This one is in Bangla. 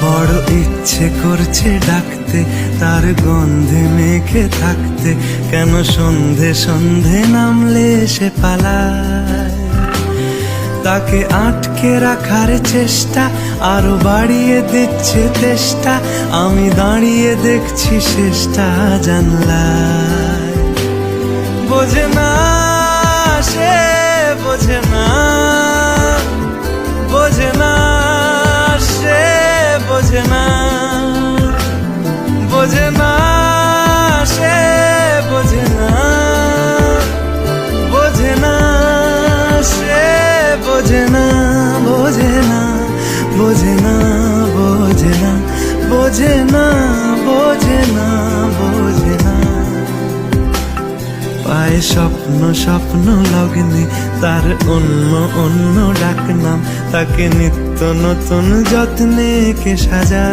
বড় ইচ্ছে করছে ডাকতে, তার গন্ধে মেখে থাকতে, কেন সন্ধে সন্ধে নামলে সে পালায়। তাকে আটকে রাখার চেষ্টা আরো বাড়িয়ে দিচ্ছে তেষ্টা, আমি দাঁড়িয়ে দেখছি শেষটা জানলায়। বোঝে না সে, বোঝে না, বোঝে না সে, বোঝে না, বোঝে না সে, বোঝে না, বোঝে না সে, বোঝে না, বোঝে না, বোঝে না, বোঝে না, বোঝে না, বোঝে না, বোঝে না। পায়ে স্বপ্ন স্বপ্ন লগ্নে তার অন্য অন্য ডাকনাম, তাকে নিত্য নতুন যত্নে কে সাজা।